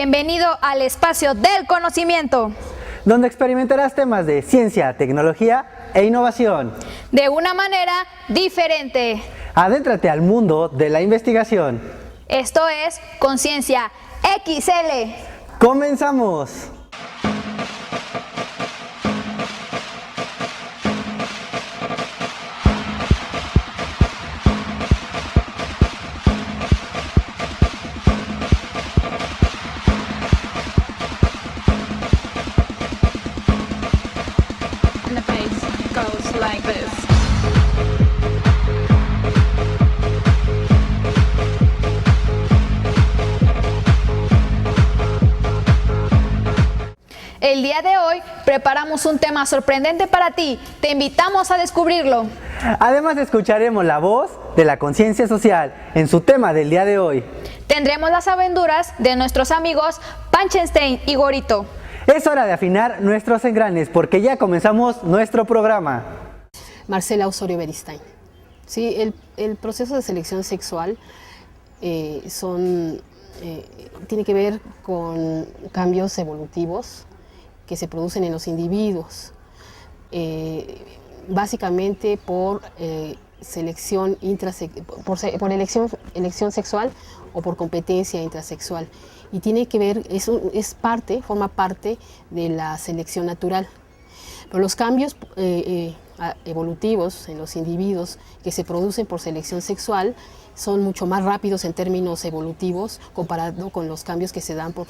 Bienvenido al espacio del conocimiento, donde experimentarás temas de ciencia, tecnología e innovación. de una manera diferente. Adéntrate al mundo de la investigación. Esto es Conciencia XL. ¡Comenzamos! And the face goes like this. El día de hoy preparamos un tema sorprendente para ti. Te invitamos a descubrirlo. Además escucharemos la voz de la conciencia social en su tema del día de hoy. Tendremos las aventuras de nuestros amigos Panchenstein y Gorito. Es hora de afinar nuestros engranes porque ya comenzamos nuestro programa. Marcela Osorio Beristain. Sí, el proceso de selección sexual tiene que ver con cambios evolutivos que se producen en los individuos, básicamente por elección sexual o por competencia intrasexual. Y tiene que ver, forma parte de la selección natural. Pero los cambios evolutivos en los individuos que se producen por selección sexual son mucho más rápidos en términos evolutivos comparado con los cambios que se dan por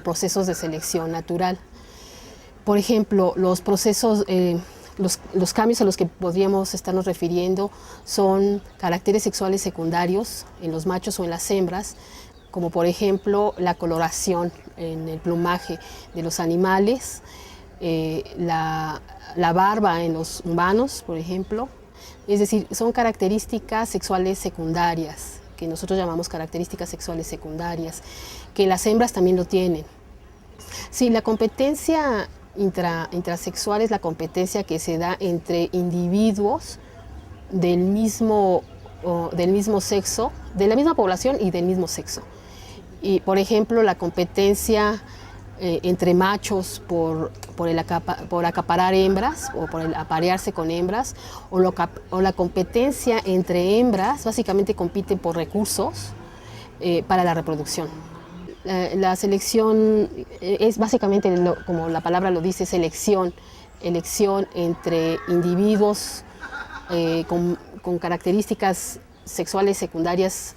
procesos de selección natural. Por ejemplo, los cambios a los que podríamos estarnos refiriendo son caracteres sexuales secundarios en los machos o en las hembras, como por ejemplo la coloración en el plumaje de los animales, la barba en los humanos, por ejemplo. Es decir, son características sexuales secundarias, que nosotros llamamos características sexuales secundarias, que las hembras también lo tienen. Sí, la competencia intrasexual es la competencia que se da entre individuos del mismo sexo, de la misma población y del mismo sexo. Y, por ejemplo, la competencia entre machos por acaparar hembras o por aparearse con hembras, o la competencia entre hembras, básicamente compiten por recursos para la reproducción. La selección es básicamente, como la palabra lo dice, elección entre individuos con características sexuales secundarias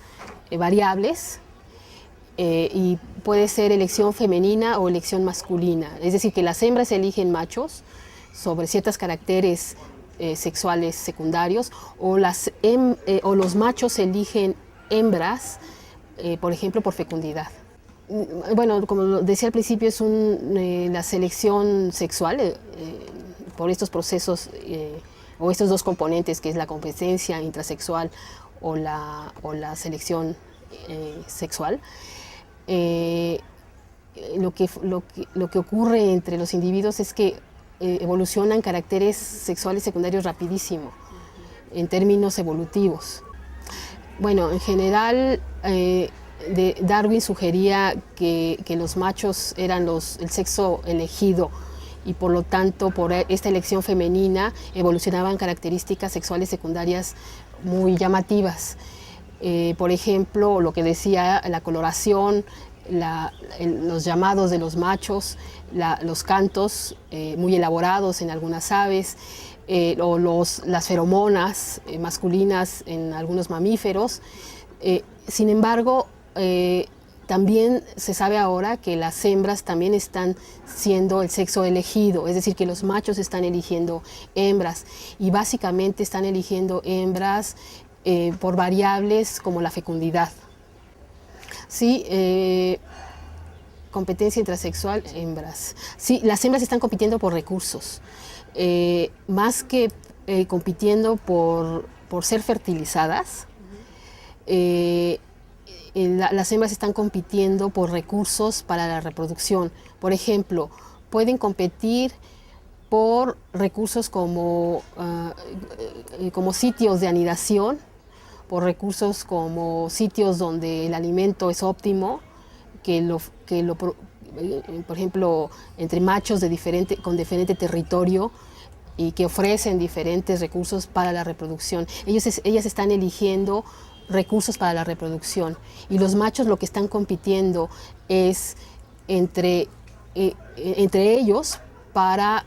variables, y puede ser elección femenina o elección masculina. Es decir, que las hembras eligen machos sobre ciertos caracteres sexuales secundarios, o los machos eligen hembras, por ejemplo, por fecundidad. Bueno, como decía al principio, es la selección sexual por estos procesos o estos dos componentes, que es la competencia intrasexual o la selección sexual. Lo que ocurre entre los individuos es que evolucionan caracteres sexuales secundarios rapidísimo en términos evolutivos. Bueno, en general, Darwin sugería que los machos eran el sexo elegido, y por lo tanto, por esta elección femenina evolucionaban características sexuales secundarias muy llamativas. Por ejemplo, lo que decía la coloración, los llamados de los machos, los cantos muy elaborados en algunas aves, o las feromonas masculinas en algunos mamíferos. Sin embargo, también se sabe ahora que las hembras también están siendo el sexo elegido, es decir, que los machos están eligiendo hembras, y básicamente están eligiendo hembras por variables como la fecundidad. Sí, competencia intrasexual, hembras. Sí, las hembras están compitiendo por recursos, más que compitiendo por ser fertilizadas. Las hembras están compitiendo por recursos para la reproducción. Por ejemplo, pueden competir por recursos como sitios de anidación, por recursos como sitios donde el alimento es óptimo, que por ejemplo, entre machos con diferente territorio y que ofrecen diferentes recursos para la reproducción. Ellas están eligiendo recursos para la reproducción y los machos lo que están compitiendo es entre ellos para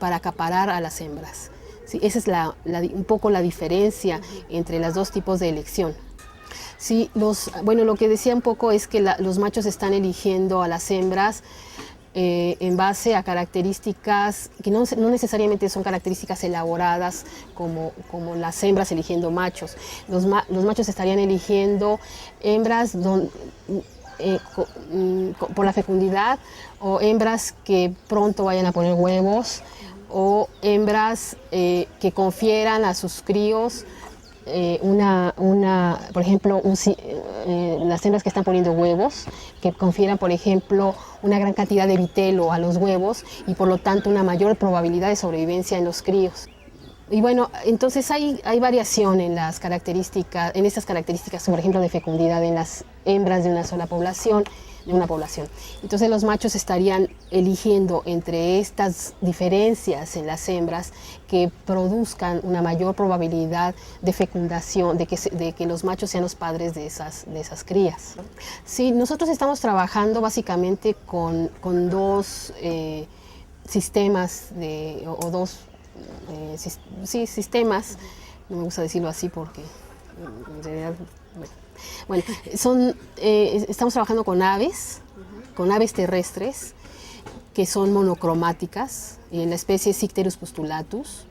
acaparar a las hembras. ¿Sí? Esa es un poco la diferencia entre los dos tipos de elección. Sí, lo que decía un poco es que los machos están eligiendo a las hembras en base a características que no necesariamente son características elaboradas como las hembras eligiendo machos. Los machos estarían eligiendo hembras por la fecundidad, o hembras que pronto vayan a poner huevos, o hembras que confieran a sus críos por ejemplo, las hembras que están poniendo huevos, que confieran, por ejemplo, una gran cantidad de vitelo a los huevos y por lo tanto una mayor probabilidad de sobrevivencia en los críos. Y bueno, entonces hay variación en estas características, por ejemplo, de fecundidad en las hembras de una sola población, Entonces los machos estarían eligiendo entre estas diferencias en las hembras que produzcan una mayor probabilidad de fecundación, de que los machos sean los padres de esas crías. Sí, nosotros estamos trabajando básicamente con dos sistemas sistemas, no me gusta decirlo así porque en realidad, bueno, estamos trabajando con aves terrestres que son monocromáticas, en la especie Cycterus postulatus,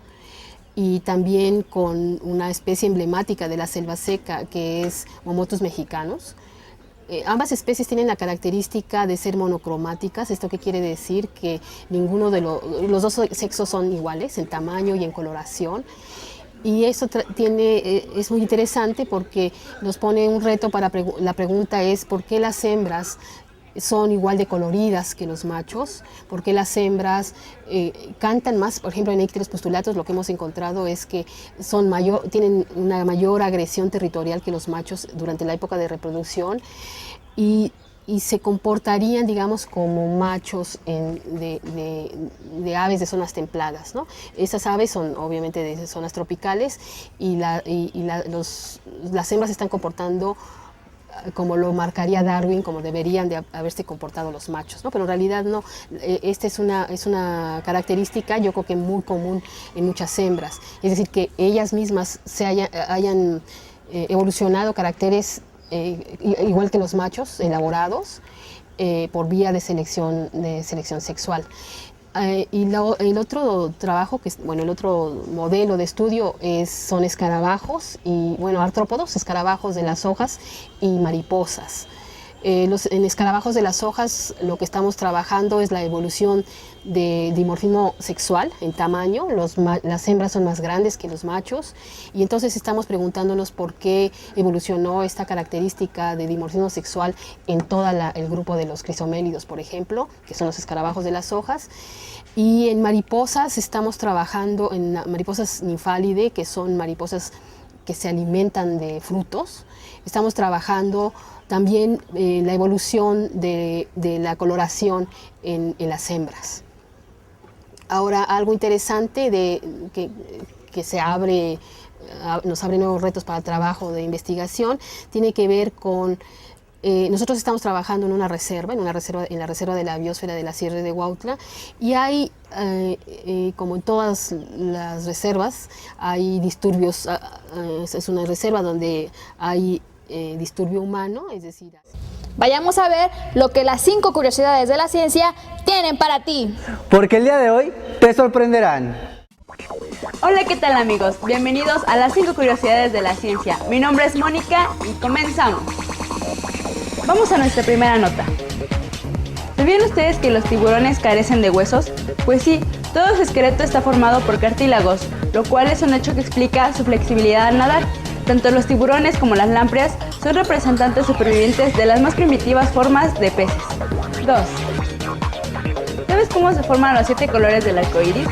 y también con una especie emblemática de la selva seca que es Momotus mexicanus. Ambas especies tienen la característica de ser monocromáticas. ¿Esto qué quiere decir? Que ninguno de los dos sexos son iguales en tamaño y en coloración. Y eso es muy interesante porque nos pone un reto la pregunta es ¿por qué las hembras son igual de coloridas que los machos? ¿Por qué las hembras cantan más? Por ejemplo, en Icterus postulatus lo que hemos encontrado es que tienen una mayor agresión territorial que los machos durante la época de reproducción y se comportarían, digamos, como machos de aves de zonas templadas, ¿no? Esas aves son obviamente de zonas tropicales y las hembras se están comportando como lo marcaría Darwin, como deberían de haberse comportado los machos, ¿no? Pero en realidad no. Esta es una característica, yo creo que muy común en muchas hembras. Es decir, que ellas mismas hayan evolucionado caracteres igual que los machos, elaborados por vía de selección sexual. Y el otro trabajo, el otro modelo de estudio son escarabajos y, artrópodos, escarabajos de las hojas y mariposas. En escarabajos de las hojas lo que estamos trabajando es la evolución de dimorfismo sexual en tamaño. Las hembras son más grandes que los machos y entonces estamos preguntándonos por qué evolucionó esta característica de dimorfismo sexual en todo el grupo de los crisomélidos, por ejemplo, que son los escarabajos de las hojas. Y en mariposas estamos trabajando en mariposas ninfálidae, que son mariposas que se alimentan de frutos. Estamos trabajando también la evolución de la coloración en las hembras. Ahora, algo interesante que nos abre nuevos retos para el trabajo de investigación, tiene que ver con nosotros estamos trabajando en la reserva de la biosfera de la Sierra de Huautla, y hay, como en todas las reservas, hay disturbios. Es una reserva donde hay disturbio humano, es decir... Vayamos a ver lo que las 5 curiosidades de la ciencia tienen para ti. Porque el día de hoy te sorprenderán. Hola, ¿qué tal, amigos? Bienvenidos a las 5 curiosidades de la ciencia. Mi nombre es Mónica y comenzamos. Vamos a nuestra primera nota. ¿Sabían ustedes que los tiburones carecen de huesos? Pues sí, todo su esqueleto está formado por cartílagos, lo cual es un hecho que explica su flexibilidad al nadar. Tanto los tiburones como las lampreas son representantes supervivientes de las más primitivas formas de peces. 2. ¿Sabes cómo se forman los 7 colores del arco iris?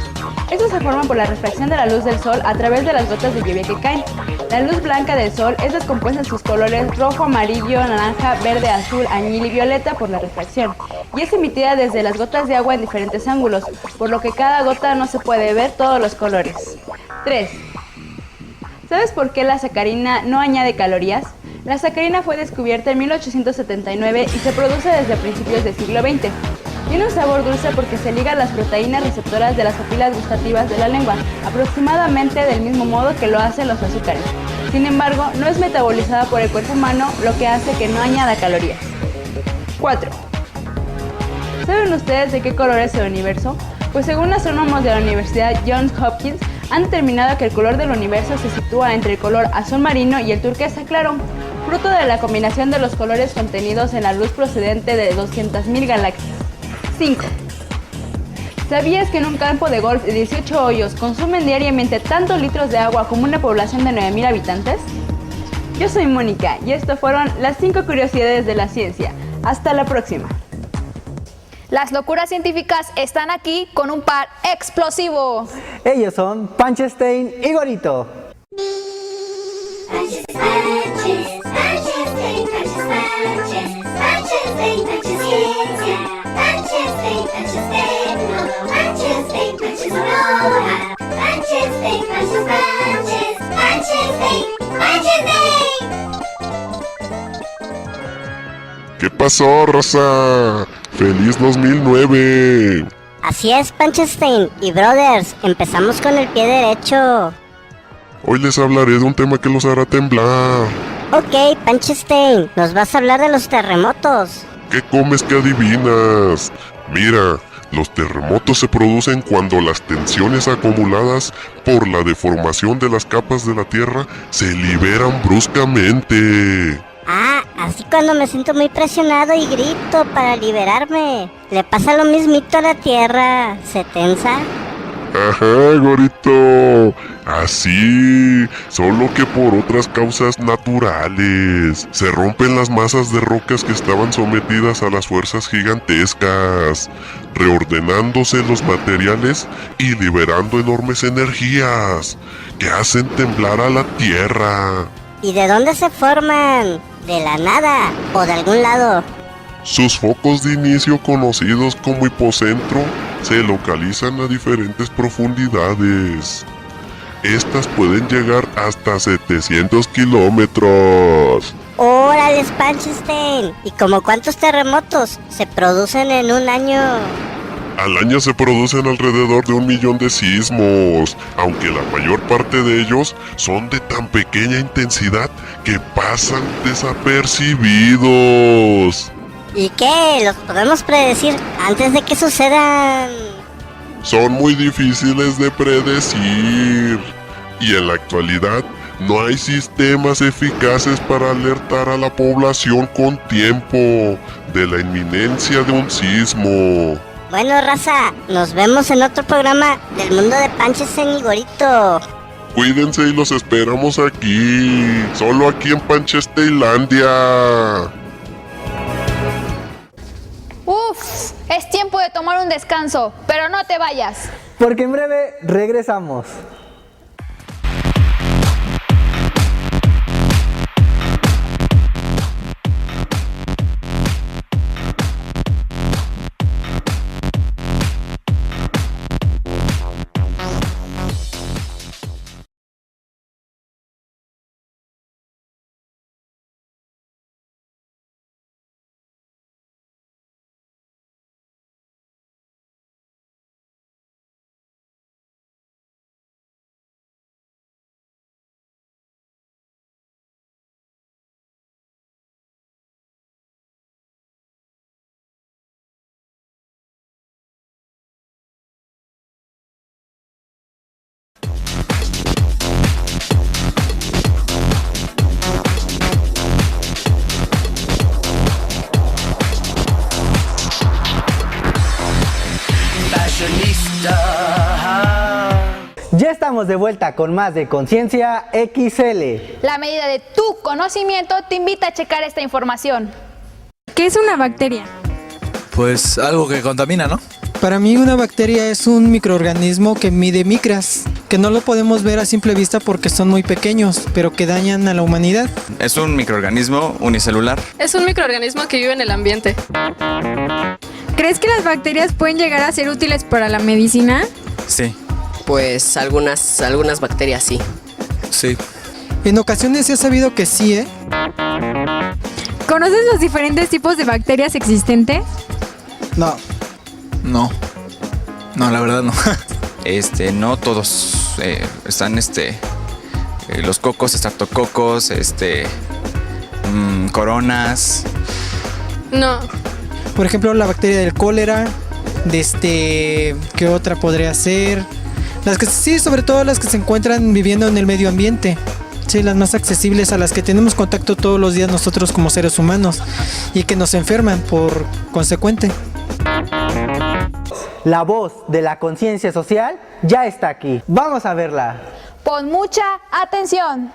Estos se forman por la refracción de la luz del sol a través de las gotas de lluvia que caen. La luz blanca del sol es descompuesta en sus colores rojo, amarillo, naranja, verde, azul, añil y violeta por la refracción, y es emitida desde las gotas de agua en diferentes ángulos, por lo que cada gota no se puede ver todos los colores. 3. ¿Sabes por qué la sacarina no añade calorías? La sacarina fue descubierta en 1879 y se produce desde principios del siglo XX. Tiene un sabor dulce porque se liga a las proteínas receptoras de las papilas gustativas de la lengua, aproximadamente del mismo modo que lo hacen los azúcares. Sin embargo, no es metabolizada por el cuerpo humano, lo que hace que no añada calorías. 4. ¿Saben ustedes de qué color es el universo? Pues según astrónomos de la Universidad Johns Hopkins, han determinado que el color del universo se sitúa entre el color azul marino y el turquesa claro, fruto de la combinación de los colores contenidos en la luz procedente de 200.000 galaxias. 5. ¿Sabías que en un campo de golf de 18 hoyos consumen diariamente tantos litros de agua como una población de 9.000 habitantes? Yo soy Mónica y esto fueron las 5 curiosidades de la ciencia. Hasta la próxima. Las locuras científicas están aquí con un par explosivo. Ellos son Panchestein y Gorito. ¿Qué pasó, raza? ¡Feliz 2009! Así es, Panchestein y Brothers, empezamos con el pie derecho. Hoy les hablaré de un tema que los hará temblar. Ok, Panchestein, nos vas a hablar de los terremotos. ¿Qué comes que adivinas? Mira, los terremotos se producen cuando las tensiones acumuladas por la deformación de las capas de la Tierra se liberan bruscamente. Ah, así cuando me siento muy presionado y grito para liberarme. Le pasa lo mismito a la Tierra, ¿se tensa? Ajá, Gorito. Así, solo que por otras causas naturales. Se rompen las masas de rocas que estaban sometidas a las fuerzas gigantescas, reordenándose los materiales y liberando enormes energías que hacen temblar a la Tierra. ¿Y de dónde se forman? ¿De la nada o de algún lado? Sus focos de inicio, conocidos como hipocentro, se localizan a diferentes profundidades. Estas pueden llegar hasta 700 kilómetros. ¡Órale, Panchestein! ¿Y como cuántos terremotos se producen en un año? Al año se producen alrededor de 1 millón de sismos, aunque la mayor parte de ellos son de tan pequeña intensidad que pasan desapercibidos. ¿Y qué? ¿Los podemos predecir antes de que sucedan? Son muy difíciles de predecir, y en la actualidad no hay sistemas eficaces para alertar a la población con tiempo de la inminencia de un sismo. Bueno, raza, nos vemos en otro programa del mundo de Panchestein y Gorito. Cuídense y los esperamos aquí, solo aquí en Panchesteinlandia. Uf, es tiempo de tomar un descanso, pero no te vayas. Porque en breve regresamos. Ya estamos de vuelta con más de Conciencia XL. La medida de tu conocimiento te invita a checar esta información. ¿Qué es una bacteria? Pues algo que contamina, ¿no? Para mí una bacteria es un microorganismo que mide micras, que no lo podemos ver a simple vista porque son muy pequeños, pero que dañan a la humanidad. Es un microorganismo unicelular. Es un microorganismo que vive en el ambiente. ¿Crees que las bacterias pueden llegar a ser útiles para la medicina? Sí. Pues algunas bacterias sí. Sí. En ocasiones se ha sabido que sí, ¿eh? ¿Conoces los diferentes tipos de bacterias existentes? No, la verdad no. No todos están los cocos, estreptococos, coronas. No. Por ejemplo, la bacteria del cólera, ¿qué otra podría ser? Sí, sobre todo las que se encuentran viviendo en el medio ambiente. Sí, las más accesibles, a las que tenemos contacto todos los días nosotros como seres humanos y que nos enferman por consecuente. La voz de la conciencia social ya está aquí. Vamos a verla. Pon mucha atención.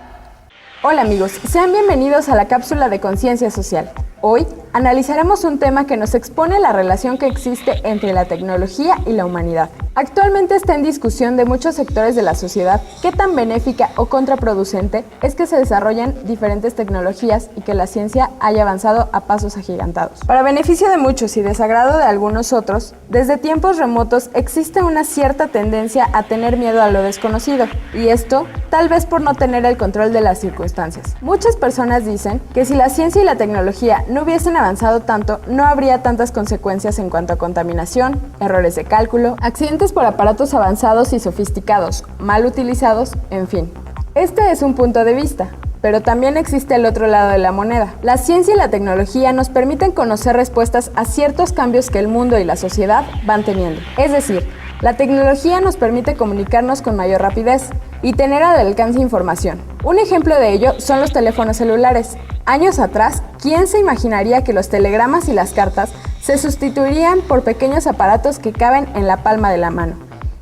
Hola amigos, sean bienvenidos a la cápsula de Conciencia Social. Hoy analizaremos un tema que nos expone la relación que existe entre la tecnología y la humanidad. Actualmente está en discusión de muchos sectores de la sociedad qué tan benéfica o contraproducente es que se desarrollen diferentes tecnologías y que la ciencia haya avanzado a pasos agigantados. Para beneficio de muchos y desagrado de algunos otros, desde tiempos remotos existe una cierta tendencia a tener miedo a lo desconocido, y esto tal vez por no tener el control de las circunstancias. Muchas personas dicen que si la ciencia y la tecnología no hubiesen avanzado tanto, no habría tantas consecuencias en cuanto a contaminación, errores de cálculo, accidentes por aparatos avanzados y sofisticados, mal utilizados, en fin. Este es un punto de vista, pero también existe el otro lado de la moneda. La ciencia y la tecnología nos permiten conocer respuestas a ciertos cambios que el mundo y la sociedad van teniendo. Es decir, la tecnología nos permite comunicarnos con mayor rapidez y tener al alcance información. Un ejemplo de ello son los teléfonos celulares. Años atrás, ¿quién se imaginaría que los telegramas y las cartas se sustituirían por pequeños aparatos que caben en la palma de la mano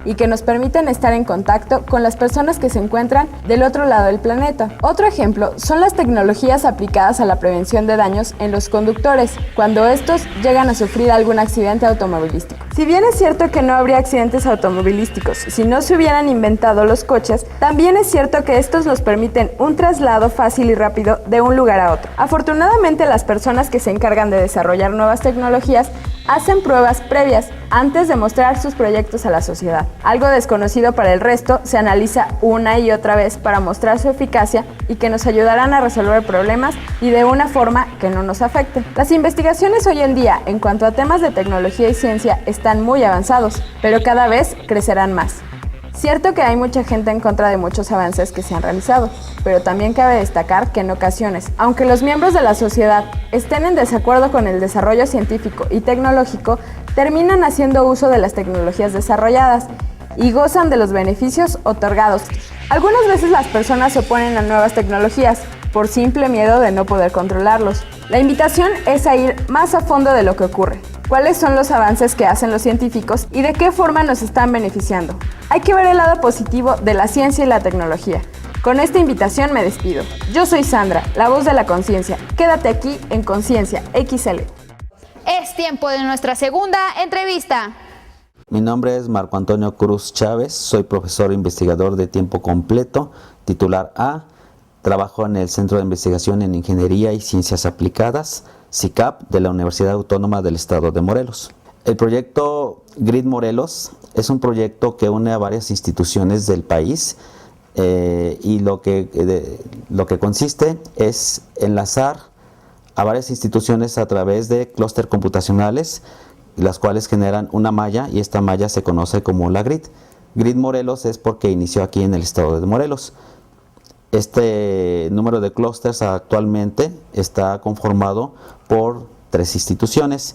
y que nos permiten estar en contacto con las personas que se encuentran del otro lado del planeta? Otro ejemplo son las tecnologías aplicadas a la prevención de daños en los conductores cuando estos llegan a sufrir algún accidente automovilístico. Si bien es cierto que no habría accidentes automovilísticos si no se hubieran inventado los coches, también es cierto que estos nos permiten un traslado fácil y rápido de un lugar a otro. Afortunadamente, las personas que se encargan de desarrollar nuevas tecnologías hacen pruebas previas antes de mostrar sus proyectos a la sociedad. Algo desconocido para el resto se analiza una y otra vez para mostrar su eficacia y que nos ayudarán a resolver problemas y de una forma que no nos afecte. Las investigaciones hoy en día en cuanto a temas de tecnología y ciencia están muy avanzados, pero cada vez crecerán más. Cierto que hay mucha gente en contra de muchos avances que se han realizado, pero también cabe destacar que en ocasiones, aunque los miembros de la sociedad estén en desacuerdo con el desarrollo científico y tecnológico, terminan haciendo uso de las tecnologías desarrolladas y gozan de los beneficios otorgados. Algunas veces las personas se oponen a nuevas tecnologías por simple miedo de no poder controlarlos. La invitación es a ir más a fondo de lo que ocurre. ¿Cuáles son los avances que hacen los científicos y de qué forma nos están beneficiando? Hay que ver el lado positivo de la ciencia y la tecnología. Con esta invitación me despido. Yo soy Sandra, la voz de la conciencia. Quédate aquí en Conciencia XL. Es tiempo de nuestra segunda entrevista. Mi nombre es Marco Antonio Cruz Chávez, soy profesor investigador de tiempo completo, titular A. Trabajo en el Centro de Investigación en Ingeniería y Ciencias Aplicadas, CICAP, de la Universidad Autónoma del Estado de Morelos. El proyecto GRID Morelos es un proyecto que une a varias instituciones del país y lo que consiste es enlazar a varias instituciones a través de clúster computacionales, las cuales generan una malla y esta malla se conoce como la GRID. GRID Morelos es porque inició aquí en el estado de Morelos. Este número de clústeres actualmente está conformado por 3 instituciones.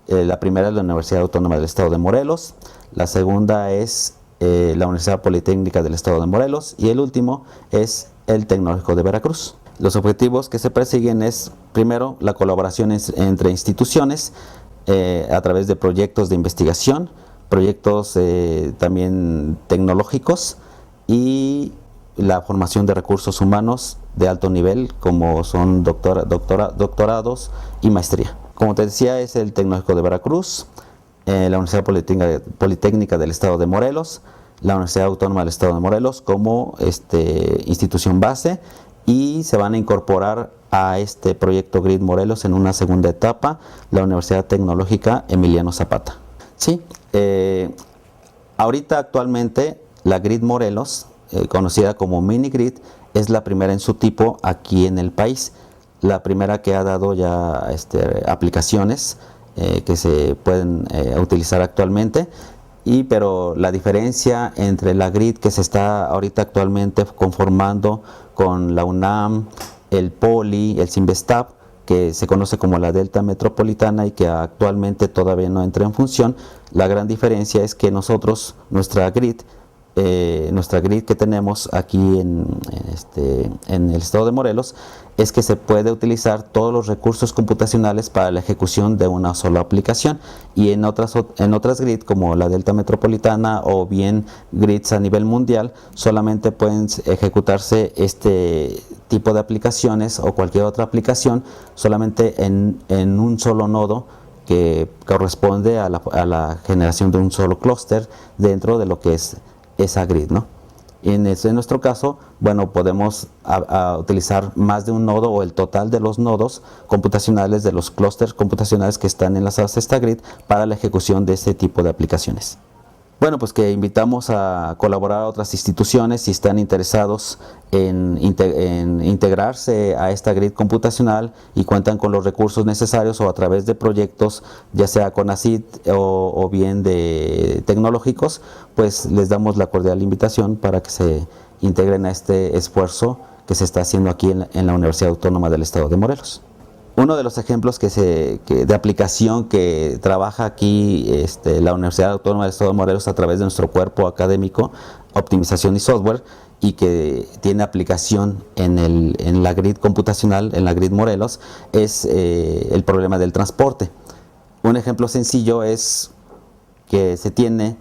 La primera es la Universidad Autónoma del Estado de Morelos, la segunda es la Universidad Politécnica del Estado de Morelos y el último es el Tecnológico de Veracruz. Los objetivos que se persiguen es, primero, la colaboración entre instituciones a través de proyectos de investigación, proyectos también tecnológicos y la formación de recursos humanos de alto nivel, como son doctorados y maestría. Como te decía, es el Tecnológico de Veracruz, la Universidad Politécnica del Estado de Morelos, la Universidad Autónoma del Estado de Morelos como institución base, y se van a incorporar a este proyecto Grid Morelos en una segunda etapa la Universidad Tecnológica Emiliano Zapata. Sí, ahorita actualmente la Grid Morelos, conocida como Mini Grid, es la primera en su tipo aquí en el país, la primera que ha dado ya aplicaciones que se pueden utilizar actualmente. Pero la diferencia entre la grid que se está ahorita actualmente conformando con la UNAM, el POLI, el CIMBESTAB, que se conoce como la Delta Metropolitana y que actualmente todavía no entra en función, la gran diferencia es que nosotros, nuestra grid que tenemos aquí en el estado de Morelos, es que se puede utilizar todos los recursos computacionales para la ejecución de una sola aplicación, y en otras grid como la Delta Metropolitana o bien grids a nivel mundial solamente pueden ejecutarse este tipo de aplicaciones o cualquier otra aplicación solamente en un solo nodo, que corresponde a la generación de un solo clúster dentro de lo que es esa grid, ¿no? En nuestro caso, bueno, podemos utilizar más de un nodo o el total de los nodos computacionales, de los clústeres computacionales que están enlazados a esta grid para la ejecución de este tipo de aplicaciones. Bueno, pues que invitamos a colaborar a otras instituciones si están interesados en integrarse a esta grid computacional y cuentan con los recursos necesarios, o a través de proyectos, ya sea CONACYT o bien de tecnológicos, pues les damos la cordial invitación para que se integren a este esfuerzo que se está haciendo aquí en la Universidad Autónoma del Estado de Morelos. Uno de los ejemplos de aplicación que trabaja aquí la Universidad Autónoma del Estado de Morelos a través de nuestro cuerpo académico, optimización y software, y que tiene aplicación en la grid computacional, en la grid Morelos, es el problema del transporte. Un ejemplo sencillo es que se tiene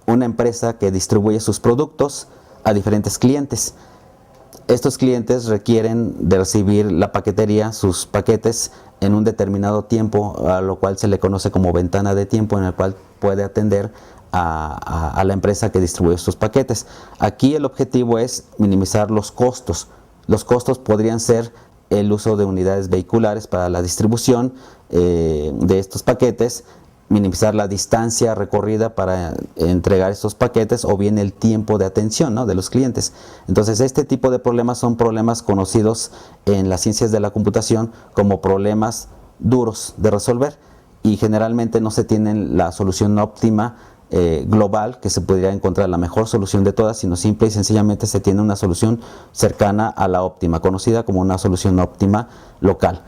una empresa que distribuye sus productos a diferentes clientes. Estos clientes requieren de recibir la paquetería, sus paquetes, en un determinado tiempo, a lo cual se le conoce como ventana de tiempo, en el cual puede atender a la empresa que distribuye estos paquetes. Aquí el objetivo es minimizar los costos. Los costos podrían ser el uso de unidades vehiculares para la distribución de estos paquetes, minimizar la distancia recorrida para entregar estos paquetes, o bien el tiempo de atención, ¿no?, de los clientes. Entonces, este tipo de problemas son problemas conocidos en las ciencias de la computación como problemas duros de resolver, y generalmente no se tienen la solución óptima global, que se podría encontrar la mejor solución de todas, sino simple y sencillamente se tiene una solución cercana a la óptima, conocida como una solución óptima local.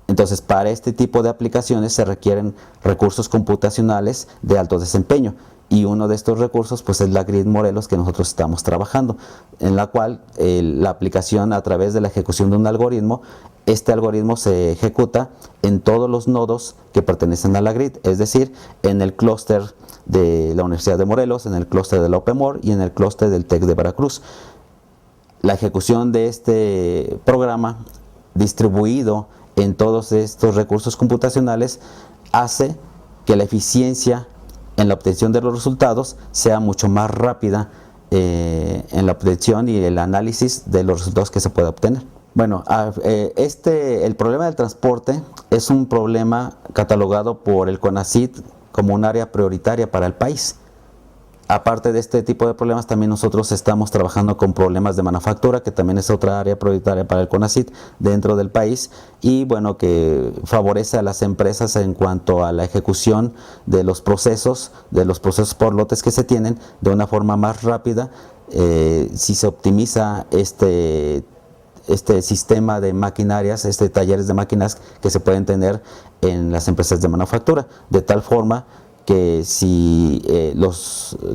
Entonces, para este tipo de aplicaciones se requieren recursos computacionales de alto desempeño, y uno de estos recursos pues es la Grid Morelos que nosotros estamos trabajando, en la cual la aplicación, a través de la ejecución de un algoritmo, este algoritmo se ejecuta en todos los nodos que pertenecen a la Grid, es decir, en el clúster de la Universidad de Morelos, en el clúster de la OPEMOR y en el clúster del TEC de Veracruz. La ejecución de este programa distribuido en todos estos recursos computacionales hace que la eficiencia en la obtención de los resultados sea mucho más rápida en la obtención y el análisis de los resultados que se puede obtener. Bueno, el problema del transporte es un problema catalogado por el CONACYT como un área prioritaria para el país. Aparte de este tipo de problemas, también nosotros estamos trabajando con problemas de manufactura, que también es otra área prioritaria para el CONACYT dentro del país, y bueno, que favorece a las empresas en cuanto a la ejecución de los procesos por lotes que se tienen de una forma más rápida, si se optimiza este sistema de maquinarias, talleres de máquinas que se pueden tener en las empresas de manufactura, de tal forma que si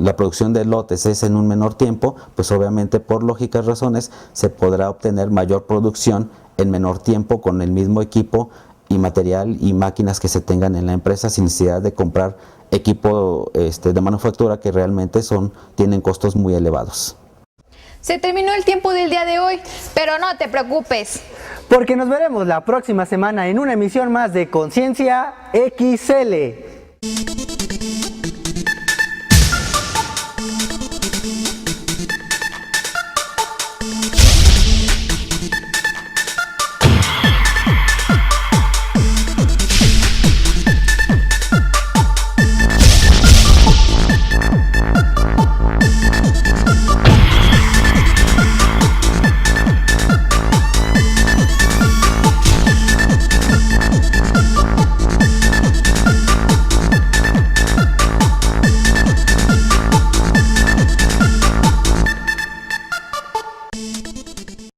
la producción de lotes es en un menor tiempo, pues obviamente por lógicas razones se podrá obtener mayor producción en menor tiempo con el mismo equipo y material y máquinas que se tengan en la empresa, sin necesidad de comprar equipo de manufactura que realmente tienen costos muy elevados. Se terminó el tiempo del día de hoy, pero no te preocupes, porque nos veremos la próxima semana en una emisión más de Conciencia XL.